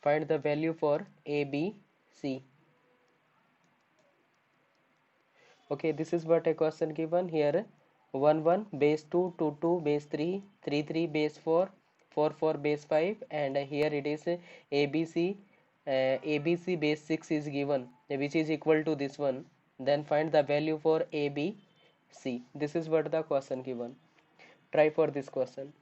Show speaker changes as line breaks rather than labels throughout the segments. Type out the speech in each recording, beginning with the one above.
Find the value for A, B, C. Okay, this is what a question given here. 1 1 base 2 2 2 base 3 3 3 base 4 4 4 base 5, and here it is ABC. ABC base 6 is given, which is equal to this one. Then find the value for ABC. This is what the question given. Try for this question.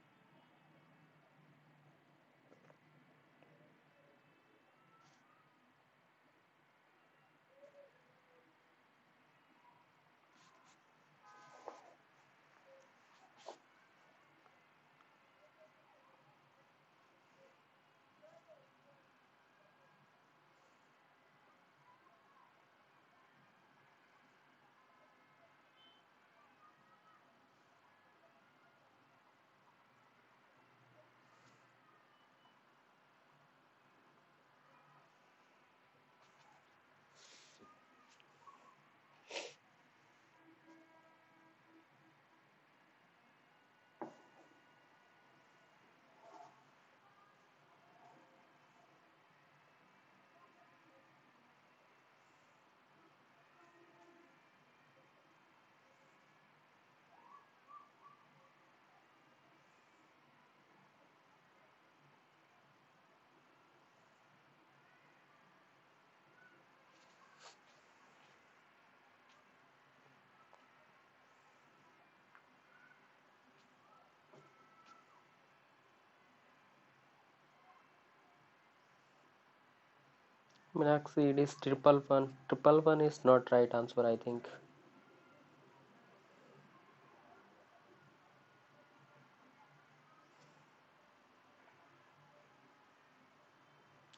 Meenakshi, it is triple one. Triple one is not right answer, I think.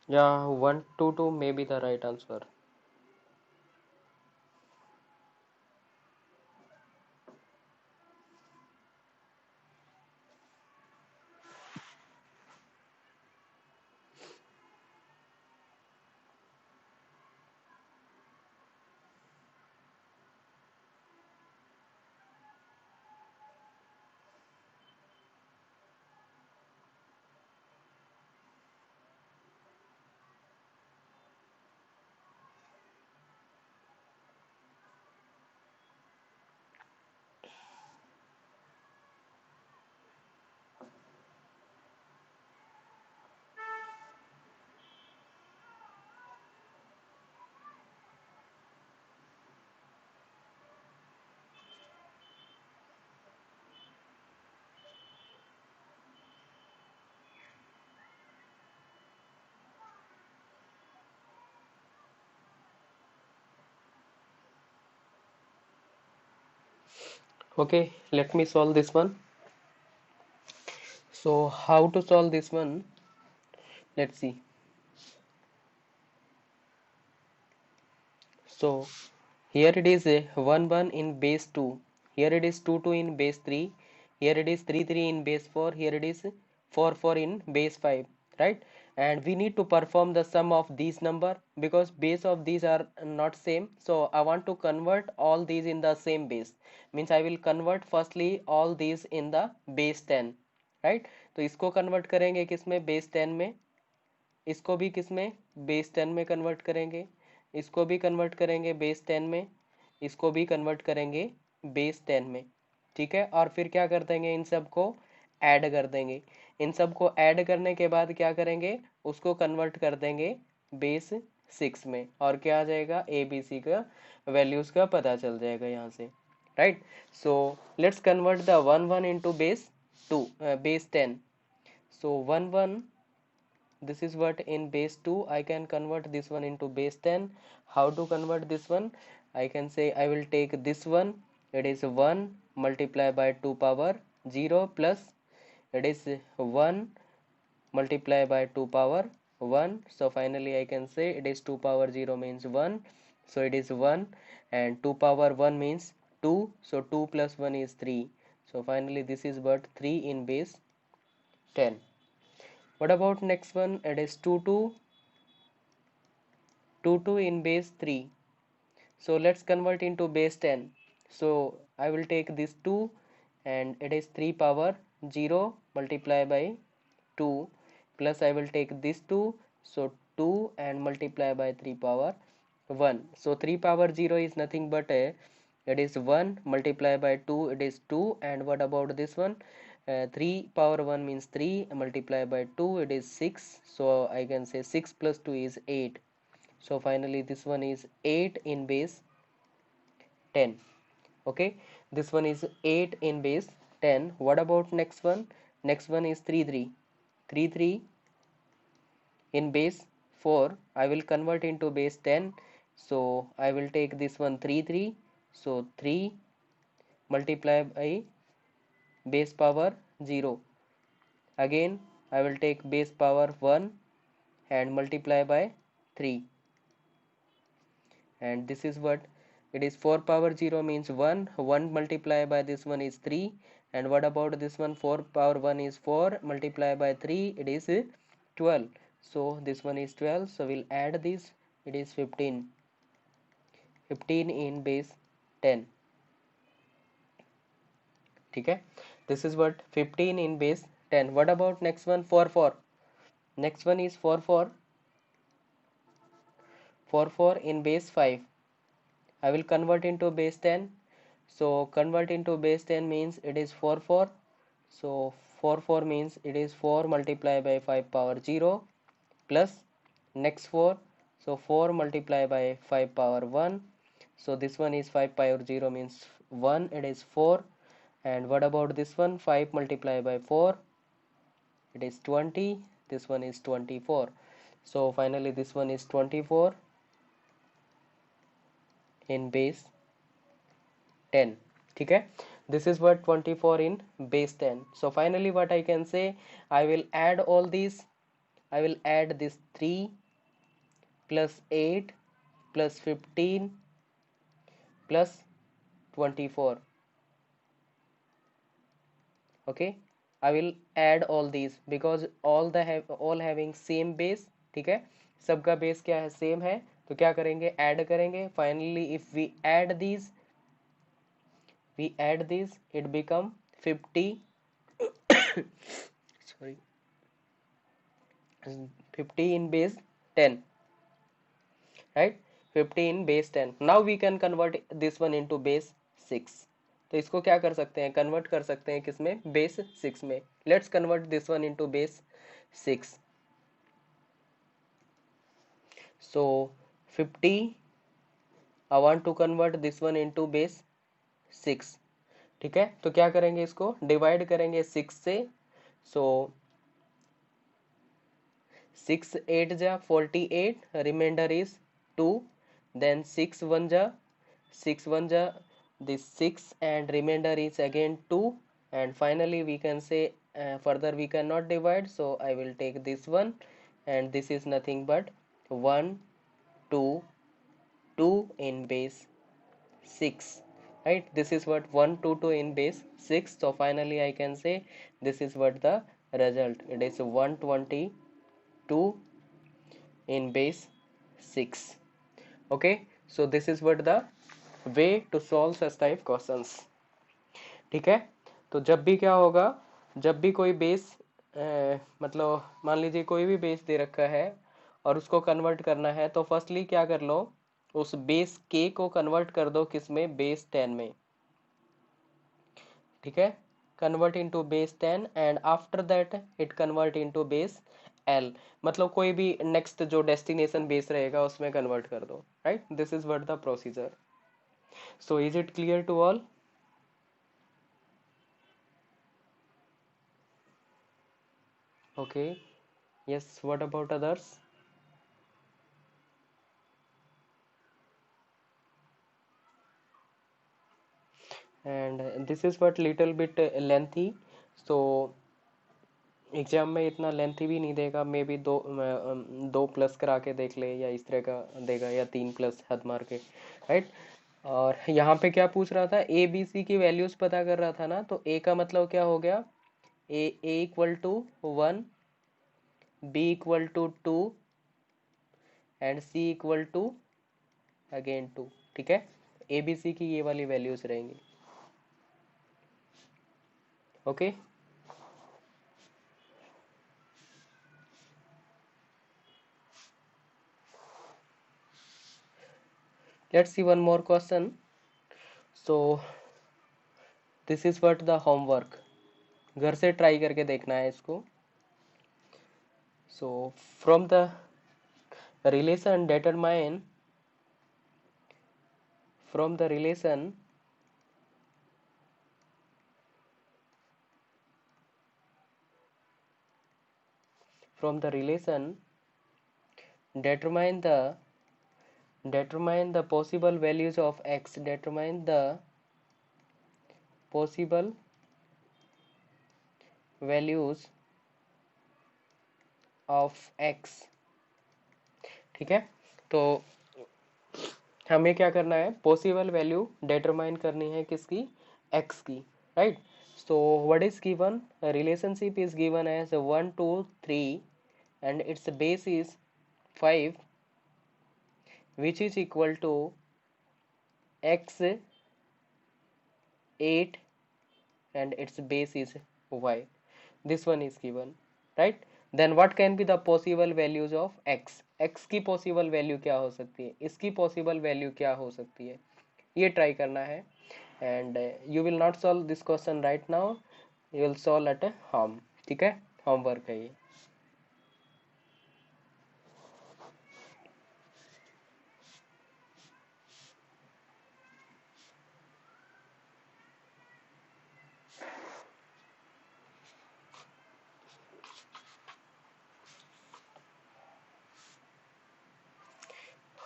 Yeah, 1 2 2 may be the right answer. Okay, let me solve this one. So how to solve this one? Let's see. So here it is a 1 1 in base 2. Here it is 2 2 in base 3. Here it is 3 3 in base 4. Here it is 4 4 in base 5. Right? And we need to perform the sum of these number because base of these are not same. So I want to convert all these in the same base. Means I will convert firstly all these in the base 10. Right? तो इसको convert करेंगे किसमें base 10 में, इसको भी किसमें base 10 में convert करेंगे, इसको भी कन्वर्ट करेंगे बेस 10 में, इसको भी कन्वर्ट करेंगे बेस 10 में। ठीक है, और फिर क्या कर देंगे, इन सब को ऐड कर देंगे। इन सब को ऐड करने के बाद क्या करेंगे, उसको कन्वर्ट कर देंगे बेस 6 में, और क्या आ जाएगा, ए बी सी का वैल्यूज़ का पता चल जाएगा यहाँ से। Right, so let's convert the 1 1 into base 2 base 10। So 1 1, this is what in base 2 I can convert this one into base 10. How to convert this one, I can say I will take this one, it is 1 multiplied by 2 power 0 plus it is 1 multiplied by 2 power 1. So finally I can say it is 2 power 0 means 1, so it is 1, and 2 power 1 means 2, so 2 plus 1 is 3. So finally this is what 3 in base 10. What about next one? It is 2 2 2 2 in base 3. So let's convert into base 10. So I will take this 2 and it is 3 power 0 multiply by 2 plus I will take this 2 So 2 and multiply by 3 power 1. So 3 power 0 is nothing but it is 1 multiply by 2, it is 2. And what about this one? 3 power 1 means 3 multiply by 2, it is 6. So I can say 6 plus 2 is 8. So finally this one is 8 in base 10. Okay, this one is 8 in base 10. What about next one? Next one is 3 3. 3 3 in base 4. I will convert into base 10. So I will take this one 3 3. So 3 multiply by base power 0. Again I will take base power 1 and multiply by 3. And this is what it is. 4 power 0 means 1 multiply by this one is 3. And what about this one? 4 power 1 is 4 multiply by 3, it is 12. So this one is 12, so we'll add this, it is 15. 15 in base 10. ठीक है, this is what 15 in base 10. What about next one? 4 4. Next one is 4 4. 4 4 in base 5. I will convert into base 10. So convert into base 10 means it is 4 4. So 4 4 means it is 4 multiplied by 5 power 0 plus next 4. So 4 multiplied by 5 power 1. So this one is 5 power 0 means 1, it is 4. And what about this one? 5 multiplied by 4, it is 20. This one is 24. So finally this one is 24 in base 10. ठीक है, this is what 24 in base 10. So finally what I can say, I will add all these. I will add this 3 plus 8 plus 15 plus 24. Okay, I will add all these because all having same base. ठीक है, सबका base क्या है? Same है. तो क्या करेंगे? Add करेंगे. Finally if we add these, it become 50. Sorry, 50 in base 10, right? 50 in base 10. Now we can convert this one into base 6. तो इसको क्या कर सकते हैं? कन्वर्ट कर सकते हैं किसमें? बेस 6 में. Let's convert this one into base 6. So 50, I want to convert this one into base 6. ठीक है, तो क्या करेंगे? इसको डिवाइड करेंगे 6 से. सो 6 8 जा 48, reminder is 2. then 6 1 ja 6 1 ja this 6 and remainder is again 2. And finally we can say further we cannot divide, so I will take this one, and this is nothing but 1 2 2 in base 6, right? This is what 1 2 2 in base 6. So finally I can say this is what the result, it is 122 in base 6. Okay, so this is what the way to solve such type questions. ठीक है, तो जब भी क्या होगा, जब भी कोई बेस मतलब मान लीजिए कोई भी बेस दे रखा है और उसको कन्वर्ट करना है, तो फर्स्टली क्या कर लो, उस बेस के को कन्वर्ट कर दो किसमें? बेस 10 में. ठीक है, convert into base 10 and after that it convert into base L. मतलब कोई भी नेक्स्ट जो डेस्टिनेशन बेस रहेगा उसमें कन्वर्ट कर दो, right? This is what the procedure. So is it clear to all? Okay, yes, what about others? And this is what little bit lengthy. So exam में इतना लेंथी भी नहीं देगा, मे बी दो प्लस करा के देख ले या इस तरह का देगा, या 3 प्लस हद मार के, राइट? और यहाँ पे क्या पूछ रहा था? ए बी सी की वैल्यूज पता कर रहा था ना. तो ए का मतलब क्या हो गया? A equal to 1, B equal to 2 and C equal to again 2. ठीक है, ए बी सी की ये वाली वैल्यूज रहेंगी. Okay, Let's see one more question. So this is what the homework. घर से ट्राई करके देखना है इसको. So from the relation determine, from the relation determine the possible values of x, determine the possible values of x. ठीक है, तो हमें क्या करना है, पॉसिबल वैल्यू डिटरमाइन करनी है किसकी, x की, right. So what is given, relationship is given as 1 2 3 and its base is 5 which is equal to x 8 and its base is y. This one is given, right. Then what can be the possible values of x, x की possible value क्या हो सकती है, इसकी possible value क्या हो सकती है, ये ट्राई करना है. And you will not solve this question right now, you will solve at home. ठीक है, होमवर्क है ये.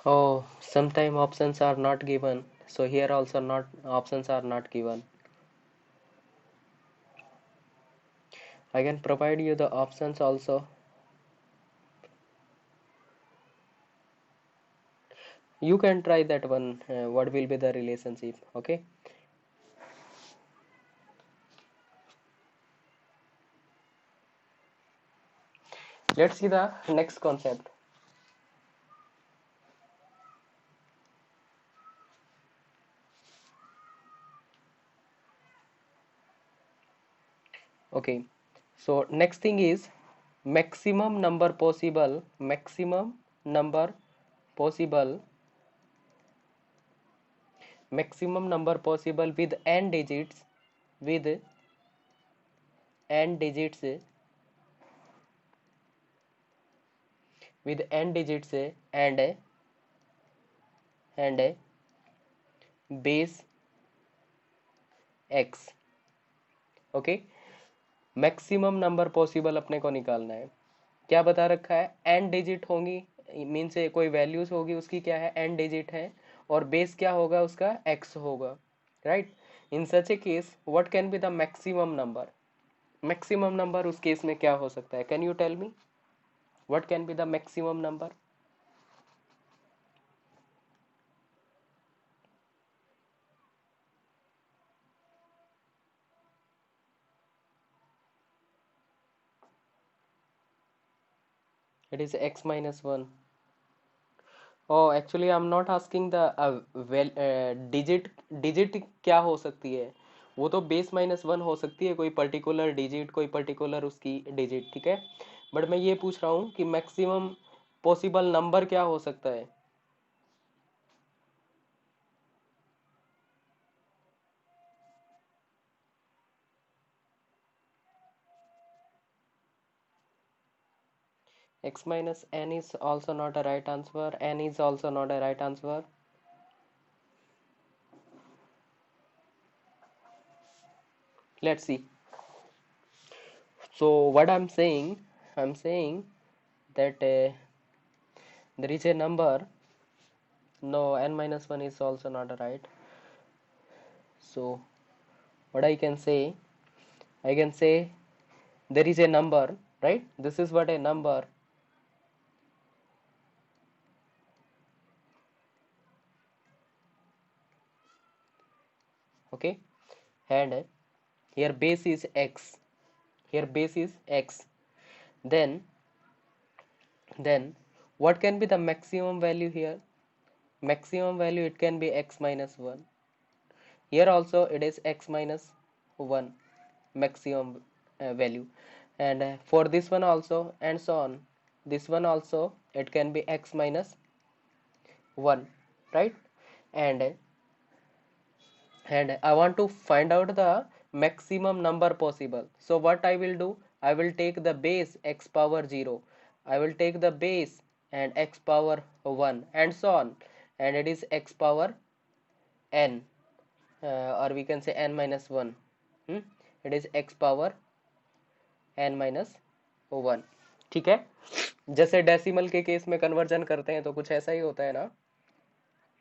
Oh, sometime options are not given. So here also not options are not given. I can provide you the options also. You can try that one. What will be the relationship? Okay. Let's see the next concept. Okay. So next thing is maximum number possible. Maximum number possible. Maximum number possible with n digits. With n digits. With n digits and base x. Okay, maximum number possible अपने को निकालना है. क्या बता रखा है, N digit होंगी, mean से कोई वैल्यूज होगी उसकी क्या है, एन डिजिट है, और बेस क्या होगा उसका, एक्स होगा, right. In such a case what can be the maximum number, maximum number उस केस में क्या हो सकता है, can you tell me what can be the maximum number. It is x minus 1. Oh, actually I'm not asking the digit क्या हो सकती है, वो तो बेस माइनस वन हो सकती है, कोई पर्टिकुलर डिजिट, कोई पर्टिकुलर उसकी डिजिट, ठीक है. बट मैं ये पूछ रहा हूँ कि मैक्सिमम पॉसिबल नंबर क्या हो सकता है. x minus n is also not a right answer, n is also not a right answer. Let's see. So what I'm saying that there is a number, no, n minus 1 is also not a right. So what I can say there is a number, right, this is what a number, okay, and here base is x, here base is x, then what can be the maximum value here, maximum value it can be x minus 1, here also it is x minus 1 maximum value, and for this one also, and so on, this one also it can be x minus 1, right. and I want to find out the maximum number possible. So what I will do, I will take the base x power 0, I will take the base and x power 1 and so on, and it is x power n, or we can say n minus 1. It is x power n minus 1. ठीक है, जैसे decimal के case में conversion करते हैं तो कुछ ऐसा ही होता है ना.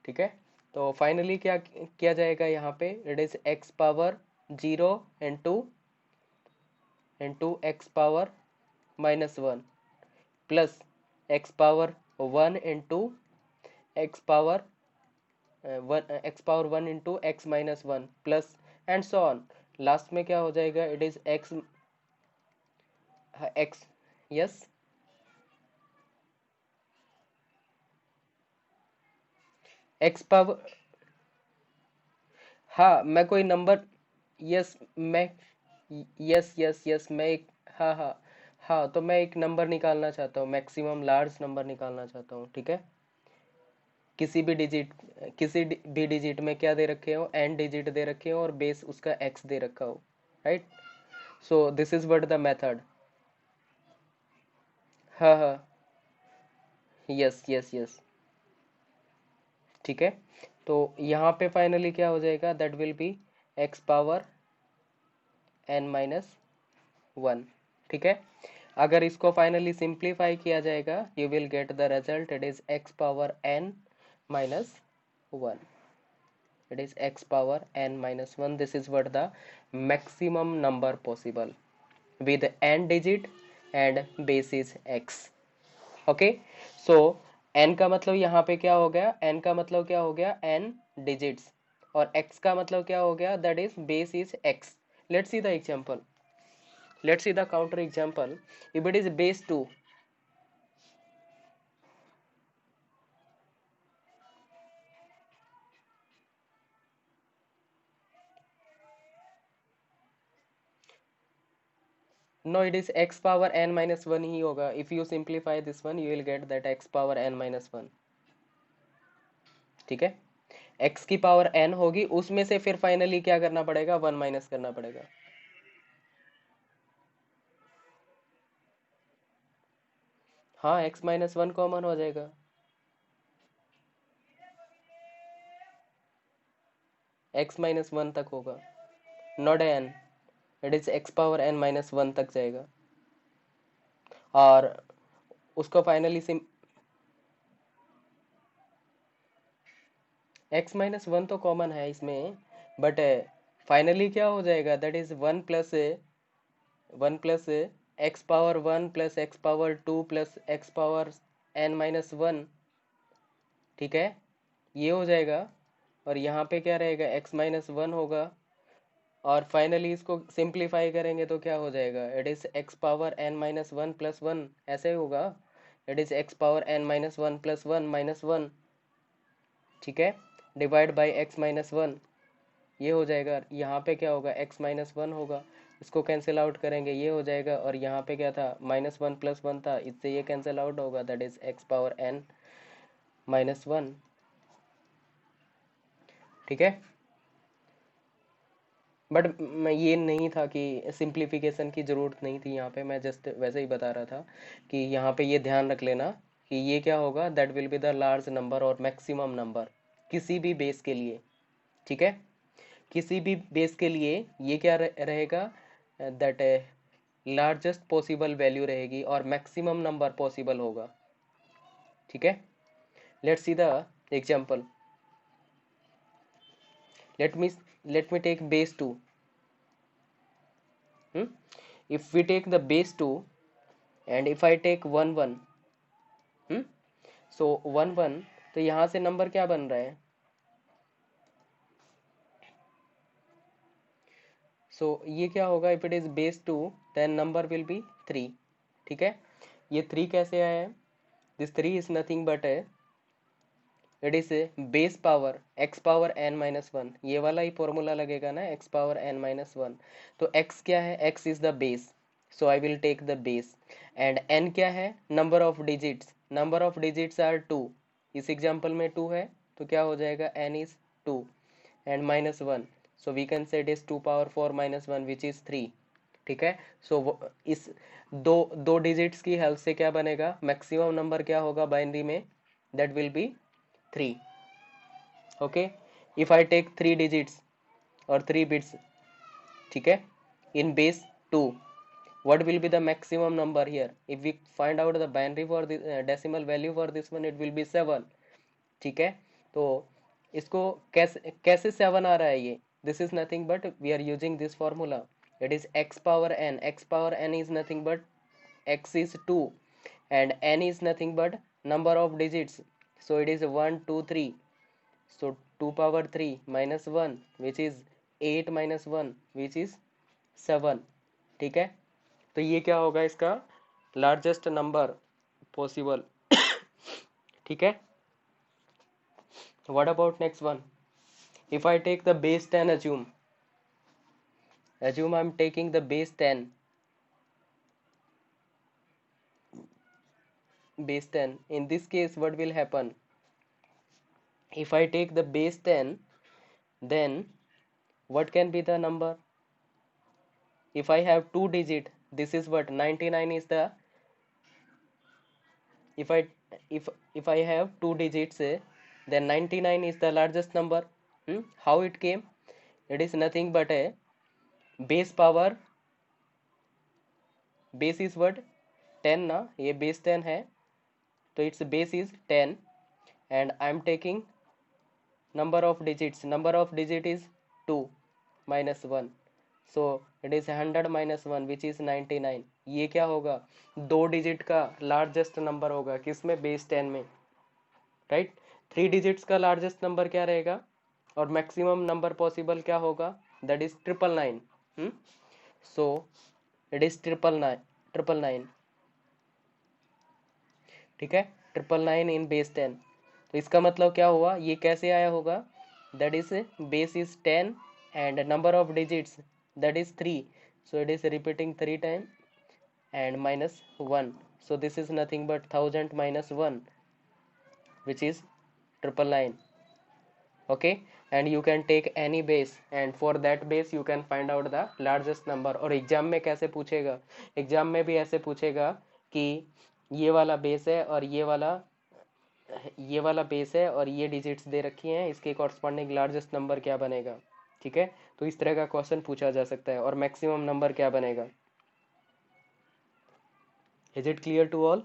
ठीक है, तो फाइनली क्या किया जाएगा यहाँ पे, it is X power 0 into x power minus 1 plus x power 1 into x power 1 into x minus 1 plus and so on. Last में क्या हो जाएगा, it is x x. Yes, x power. हाँ मैं कोई नंबर. यस मैं. Yes yes yes मैं एक. हाँ हाँ. हाँ तो मैं एक नंबर निकालना चाहता हूँ, मैक्सिमम लार्ज नंबर निकालना चाहता हूँ. ठीक है, किसी भी डिजिट, किसी भी डिजिट में क्या दे रखे हो, एन डिजिट दे रखे हो और बेस उसका एक्स दे रखा हो. Right, so this is what the method. हाँ हाँ. Yes yes yes. ठीक है, तो यहाँ पे फाइनली क्या हो जाएगा, that will be X power N minus 1. ठीक है, अगर इसको फाइनली सिंप्लीफाई किया जाएगा, you will get the result, it is X power N minus 1. it is x power n minus 1. This is what the maximum number possible with n digit and base is x. okay, so n का मतलब यहाँ पे क्या हो गया, n का मतलब क्या हो गया, n digits, और x का मतलब क्या हो गया, that is base is x. let's see the example, let's see the counter example. if it is base 2, no it is x power n minus 1 ही होगा. if you simplify this one you will get that x power n minus 1. ठीक है, x की power n होगी, उसमें से फिर finally क्या करना पड़ेगा, 1 माइनस करना पड़ेगा. हाँ x माइनस 1 कॉमन हो जाएगा. x माइनस 1 तक होगा, not n. It is x power n minus 1 तक जाएगा, और उसको फाइनली सिम. x माइनस 1 तो कॉमन है इसमें, बट फाइनली क्या हो जाएगा, that is 1 plus x power 1 plus x power 2 plus x power n minus 1. ठीक है, ये हो जाएगा, और यहाँ पे क्या रहेगा, x माइनस 1 होगा, और फाइनली इसको सिंप्लीफाई करेंगे तो क्या हो जाएगा, it is X power n minus 1 plus 1, ऐसे होगा. It is X power n minus 1 plus 1 minus 1. ठीक है, डिवाइड बाई एक्स माइनस 1, ये हो जाएगा. यहाँ पे क्या होगा, x माइनस 1 होगा, इसको कैंसिल आउट करेंगे, ये हो जाएगा, और यहाँ पे क्या था, माइनस 1 प्लस 1 था, इससे ये कैंसिल आउट होगा, that is X power n minus 1. ठीक है, बट ये नहीं था कि सिंप्लीफिकेशन की ज़रूरत नहीं थी यहाँ पे, मैं जस्ट वैसे ही बता रहा था कि यहाँ पे ये ध्यान रख लेना कि ये क्या होगा, that will be the large number और मैक्सिमम नंबर किसी भी बेस के लिए. ठीक है, किसी भी बेस के लिए ये क्या रहेगा, दैट लार्जेस्ट पॉसिबल वैल्यू रहेगी और मैक्सिमम नंबर पॉसिबल होगा. ठीक है, let's see the example. let me take base 2. if we take the base 2 and if I take 1 1, so 1 1, तो यहाँ से नंबर क्या बन रहा है, सो ये क्या होगा, if it is base 2 then number will be 3. ठीक है, ये 3 कैसे आया है, this 3 is nothing but it is base power x power n minus 1, ये वाला ही फॉर्मूला लगेगा ना, x पावर n माइनस 1. तो x क्या है, x is the base, so I will take the base. And n क्या है, number of digits, number of digits are 2, इस एग्जाम्पल में 2 है. तो क्या हो जाएगा, n is 2 and -1, so we can say it is 2 power 4 minus 1 which is 3. ठीक है, सो इस दो दो डिजिट्स की हेल्प से क्या बनेगा, मैक्सिमम नंबर क्या होगा बाइनरी में, that will be 3. Okay, if I take 3 digits और 3 बिट्स, ठीक है, in base 2, what will be the maximum number here? If we find out the binary for the decimal value for this one, it will be 7. ठीक है, तो इसको कैसे 7 आ रहा है ये, this is nothing but we are using this formula, it is x power n. X power n is nothing but x is 2 and n is nothing but number of digits, so it is 1 2 3, so 2 power 3 minus 1 which is 8 minus 1 which is 7. ठीक है, तो ये क्या होगा इसका largest number possible. ठीक है, what about next one? If I take the base 10, assume I'm taking the base 10, in this case what will happen, if I take the base 10, then what can be the number, if I have two digit, this is what 99 is the, if I if I have two digits, then 99 is the largest number. How it came, it is nothing but a base power, base is what 10 ना, ये base 10 है, तो its base is 10 and I am taking number of digit is 2 minus 1, so it is 100 minus 1 which is 99. ये क्या होगा, दो digit का largest number होगा किसमें, बेस 10 में, राइट. थ्री डिजिट्स का लार्जेस्ट नंबर क्या रहेगा और मैक्सिमम नंबर पॉसिबल क्या होगा, that is 999. So it is 999. ठीक है, 999 इन बेस 10, तो इसका मतलब क्या हुआ, ये कैसे आया होगा, that is base is 10 and number of digits that is 3, so it is repeating 3 time and minus 1, so this is nothing but 1000 minus 1 which is 999. Okay, and you can take any base and for that base you can find out the largest number. और exam में कैसे पूछेगा, exam में भी ऐसे पूछेगा कि ये वाला बेस है और ये वाला बेस है और ये डिजिट्स दे रखी हैं, इसके कॉरस्पॉन्डिंग लार्जेस्ट नंबर क्या बनेगा. ठीक है, तो इस तरह का क्वेश्चन पूछा जा सकता है, और मैक्सिमम नंबर क्या बनेगा. Is it clear to all?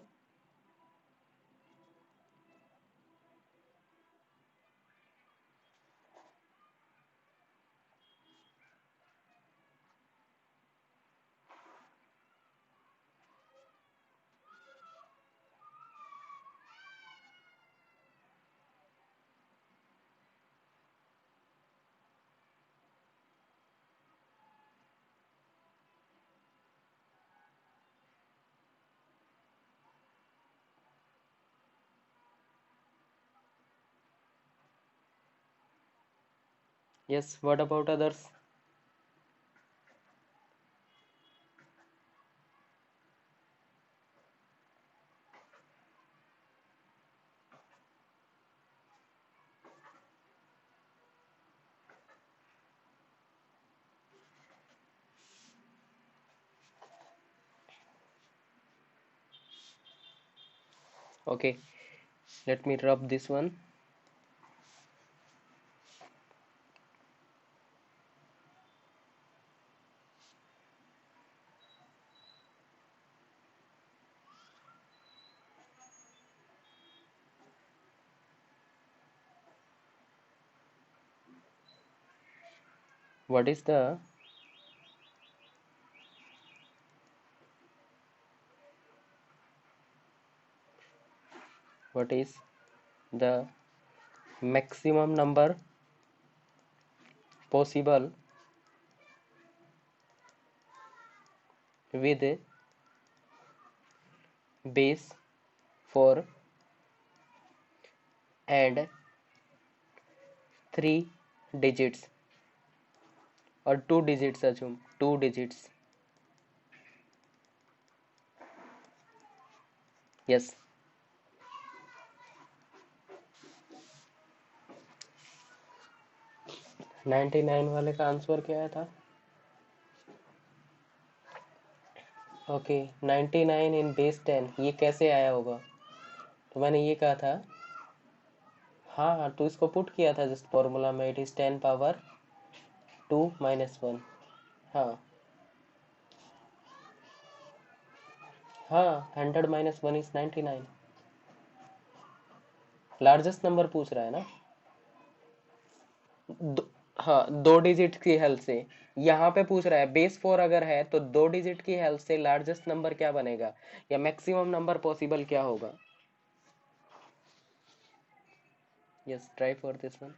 Yes, what about others? Okay, let me rub this one. What is the what is the maximum number possible with base 4 and 3 digits or 2 digits, assume 2 digits. Yes, 99 वाले का answer क्या था? Okay, 99 इन base 10, ये कैसे आया होगा? तो मैंने ये कहा था, हाँ हाँ, तो इसको पुट किया था जिस फॉर्मूला में, इट इज 10 पावर 2 माइनस 1। हाँ हाँ, 100 माइनस 1 इज 99। लार्जेस्ट नंबर पूछ रहा है ना? दो, हाँ, 2 डिजिट की हेल्प से। यहाँ पे पूछ रहा है बेस 4 अगर है तो 2 डिजिट की हेल्प से लार्जेस्ट नंबर क्या बनेगा, या मैक्सिमम नंबर पॉसिबल क्या होगा? Yes, try for this one.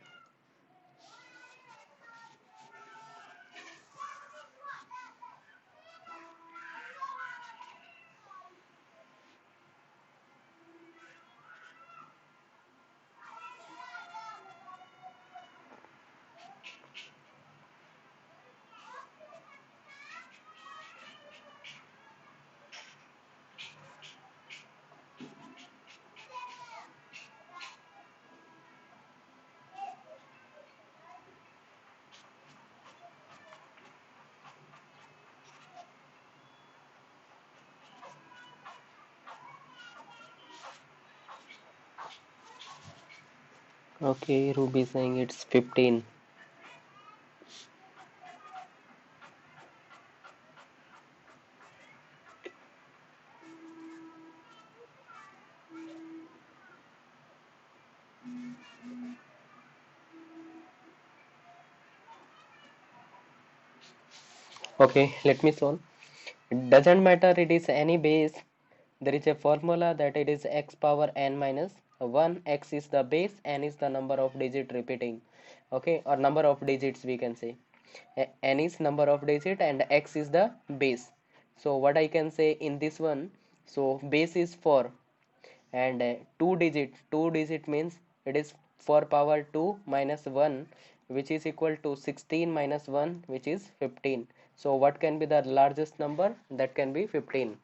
Okay, Ruby saying it's 15. Okay, let me solve. It doesn't matter it is any base. There is a formula that it is x power n minus 1. X is the base, n is the number of digit repeating. Okay, or number of digits we can say. N is number of digit and x is the base. So what I can say in this one, so base is 4, and 2 digit means it is 4 power 2 minus 1, which is equal to 16 minus 1, which is 15. So what can be the largest number? That can be 15.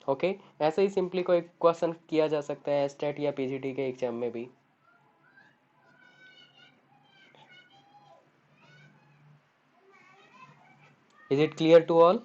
Okay, ऐसे ही simply कोई question किया जा सकता है state या PGT के exam में भी। Is it clear to all?